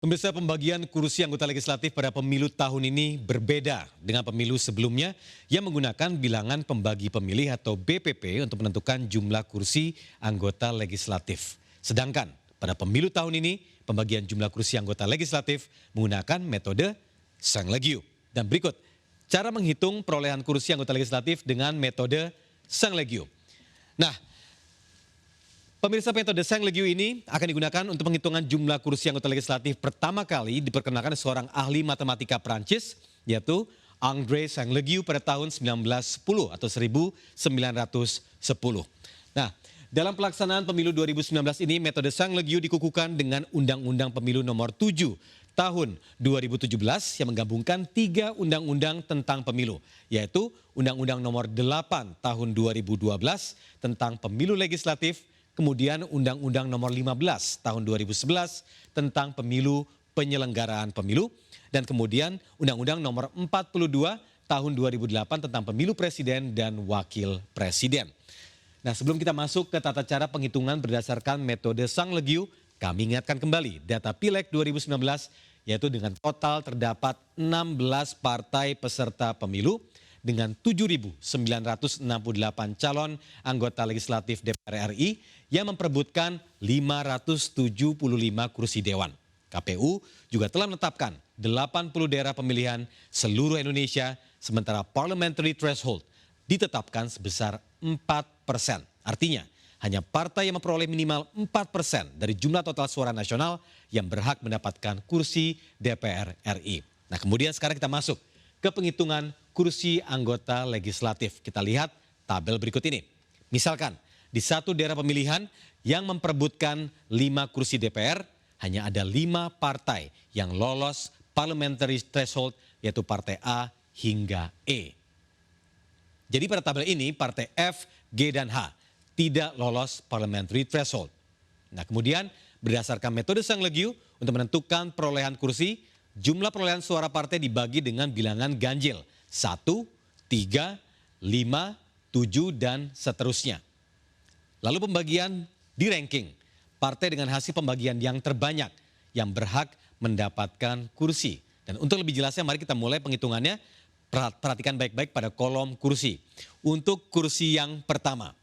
Pemirsa, pembagian kursi anggota legislatif pada pemilu tahun ini berbeda dengan pemilu sebelumnya yang menggunakan bilangan pembagi pemilih atau BPP untuk menentukan jumlah kursi anggota legislatif. Sedangkan pada pemilu tahun ini pembagian jumlah kursi anggota legislatif menggunakan metode Sang-Legiu. Dan berikut cara menghitung perolehan kursi anggota legislatif dengan metode Sang-Legiu. Nah, pemirsa, metode Sang-Legiu ini akan digunakan untuk penghitungan jumlah kursi anggota legislatif pertama kali diperkenalkan seorang ahli matematika Prancis, yaitu André Sang-Legiu pada tahun 1910 atau 1910. Nah, dalam pelaksanaan pemilu 2019 ini, metode Sang-Legiu dikukuhkan dengan Undang-Undang Pemilu Nomor 7 tahun 2017 yang menggabungkan 3 undang-undang tentang pemilu, yaitu Undang-Undang Nomor 8 tahun 2012 tentang pemilu legislatif, kemudian Undang-Undang Nomor 15 tahun 2011 tentang pemilu penyelenggaraan pemilu, dan kemudian Undang-Undang Nomor 42 tahun 2008 tentang pemilu presiden dan wakil presiden. Nah, sebelum kita masuk ke tata cara penghitungan berdasarkan metode Sang-Legiu, kami ingatkan kembali data Pileg 2019, yaitu dengan total terdapat 16 partai peserta pemilu dengan 7.968 calon anggota legislatif DPR RI yang memperebutkan 575 kursi dewan. KPU juga telah menetapkan 80 daerah pemilihan seluruh Indonesia, sementara parliamentary threshold ditetapkan sebesar 4%. Artinya, hanya partai yang memperoleh minimal 4% dari jumlah total suara nasional yang berhak mendapatkan kursi DPR RI. Nah, kemudian sekarang kita masuk ke penghitungan kursi anggota legislatif. Kita lihat tabel berikut ini. Misalkan di satu daerah pemilihan yang memperebutkan 5 kursi DPR, hanya ada 5 partai yang lolos parliamentary threshold, yaitu partai A hingga E. Jadi pada tabel ini partai F, G, dan H tidak lolos parliamentary threshold. Nah, kemudian berdasarkan metode Sang-Legiu untuk menentukan perolehan kursi, jumlah perolehan suara partai dibagi dengan bilangan ganjil 1, 3, 5, 7, dan seterusnya. Lalu pembagian di ranking, partai dengan hasil pembagian yang terbanyak yang berhak mendapatkan kursi. Dan untuk lebih jelasnya mari kita mulai penghitungannya. Perhatikan baik-baik pada kolom kursi. Untuk kursi yang pertama,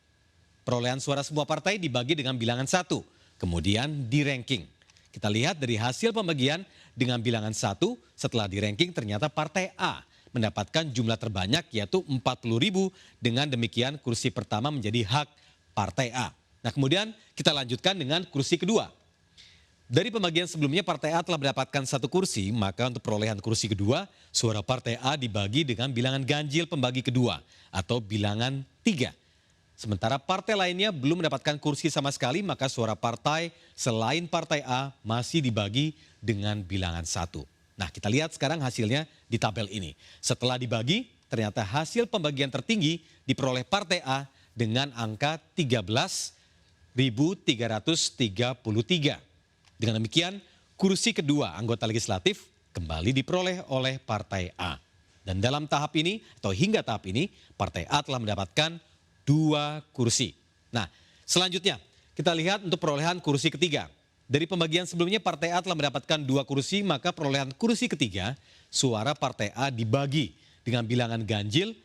perolehan suara semua partai dibagi dengan bilangan 1, kemudian di ranking. Kita lihat dari hasil pembagian dengan bilangan 1, setelah di ranking ternyata partai A mendapatkan jumlah terbanyak yaitu 40.000, dengan demikian kursi pertama menjadi hak partai A. Nah, kemudian kita lanjutkan dengan kursi kedua. Dari pembagian sebelumnya partai A telah mendapatkan 1 kursi, maka untuk perolehan kursi kedua, suara partai A dibagi dengan bilangan ganjil pembagi kedua atau bilangan 3. Sementara partai lainnya belum mendapatkan kursi sama sekali, maka suara partai selain partai A masih dibagi dengan bilangan 1. Nah, kita lihat sekarang hasilnya di tabel ini. Setelah dibagi, ternyata hasil pembagian tertinggi diperoleh partai A dengan angka 13.333. Dengan demikian, kursi kedua anggota legislatif kembali diperoleh oleh partai A. Dan dalam tahap ini atau hingga tahap ini, partai A telah mendapatkan 2 kursi. Nah, selanjutnya kita lihat untuk perolehan kursi ketiga. Dari pembagian sebelumnya partai A telah mendapatkan 2 kursi, maka perolehan kursi ketiga, suara partai A dibagi dengan bilangan ganjil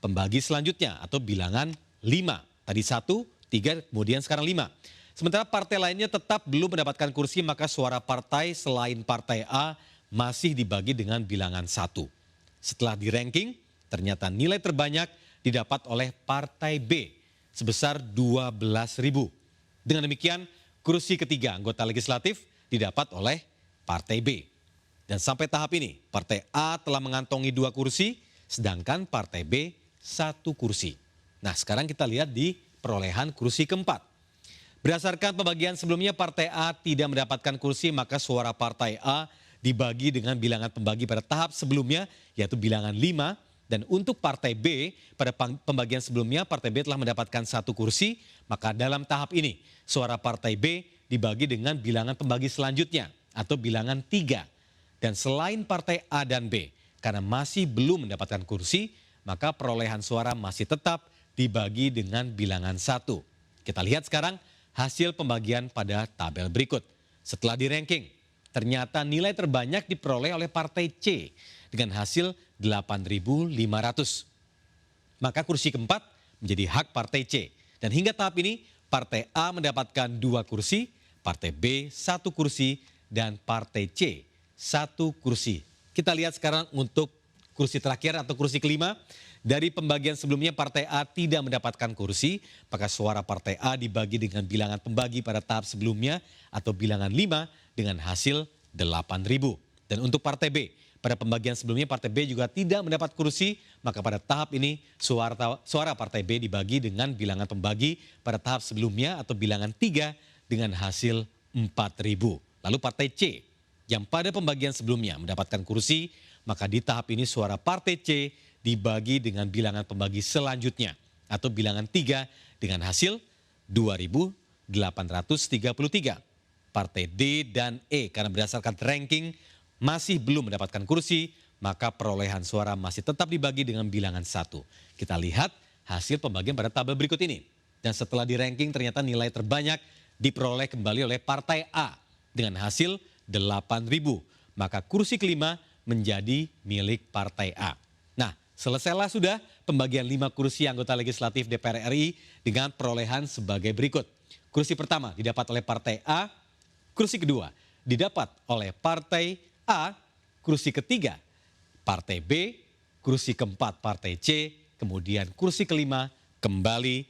pembagi selanjutnya atau bilangan 5. Tadi 1, 3, kemudian sekarang 5. Sementara partai lainnya tetap belum mendapatkan kursi, maka suara partai selain partai A masih dibagi dengan bilangan 1. Setelah di ranking, ternyata nilai terbanyak didapat oleh partai B sebesar 12.000. Dengan demikian, kursi ketiga anggota legislatif didapat oleh partai B. Dan sampai tahap ini, partai A telah mengantongi 2 kursi, sedangkan partai B 1 kursi. Nah, sekarang kita lihat di perolehan kursi keempat. Berdasarkan pembagian sebelumnya partai A tidak mendapatkan kursi, maka suara partai A dibagi dengan bilangan pembagi pada tahap sebelumnya yaitu bilangan 5. Dan untuk partai B pada pembagian sebelumnya partai B telah mendapatkan 1 kursi, maka dalam tahap ini suara partai B dibagi dengan bilangan pembagi selanjutnya atau bilangan 3. Dan selain partai A dan B karena masih belum mendapatkan kursi, maka perolehan suara masih tetap dibagi dengan bilangan 1. Kita lihat sekarang hasil pembagian pada tabel berikut. Setelah di ranking, Ternyata nilai terbanyak diperoleh oleh Partai C dengan hasil 8.500. Maka kursi keempat menjadi hak Partai C. Dan hingga tahap ini Partai A mendapatkan 2 kursi, Partai B 1 kursi, dan Partai C 1 kursi. Kita lihat sekarang untuk kursi terakhir atau kursi kelima. Dari pembagian sebelumnya Partai A tidak mendapatkan kursi, maka suara Partai A dibagi dengan bilangan pembagi pada tahap sebelumnya atau bilangan 5 dengan hasil 8.000. Dan untuk Partai B, pada pembagian sebelumnya Partai B juga tidak mendapat kursi, maka pada tahap ini suara Partai B dibagi dengan bilangan pembagi pada tahap sebelumnya atau bilangan 3 dengan hasil 4.000. Lalu Partai C yang pada pembagian sebelumnya mendapatkan kursi, maka di tahap ini suara Partai C dibagi dengan bilangan pembagi selanjutnya atau bilangan 3 dengan hasil 2.833. Partai D dan E karena berdasarkan ranking masih belum mendapatkan kursi, maka perolehan suara masih tetap dibagi dengan bilangan 1. Kita lihat hasil pembagian pada tabel berikut ini. Dan setelah di ranking ternyata nilai terbanyak diperoleh kembali oleh Partai A dengan hasil 8.000. Maka kursi kelima menjadi milik Partai A. Nah, selesailah sudah pembagian 5 kursi anggota legislatif DPR RI dengan perolehan sebagai berikut. Kursi pertama didapat oleh Partai A, kursi kedua didapat oleh Partai A, kursi ketiga Partai B, kursi keempat Partai C, kemudian kursi kelima kembali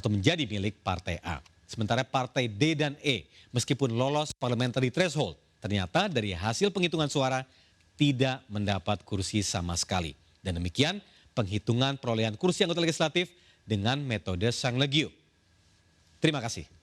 menjadi milik Partai A. Sementara Partai D dan E meskipun lolos parliamentary threshold, ternyata dari hasil penghitungan suara tidak mendapat kursi sama sekali. Dan demikian penghitungan perolehan kursi anggota legislatif dengan metode Sang Legio. Terima kasih.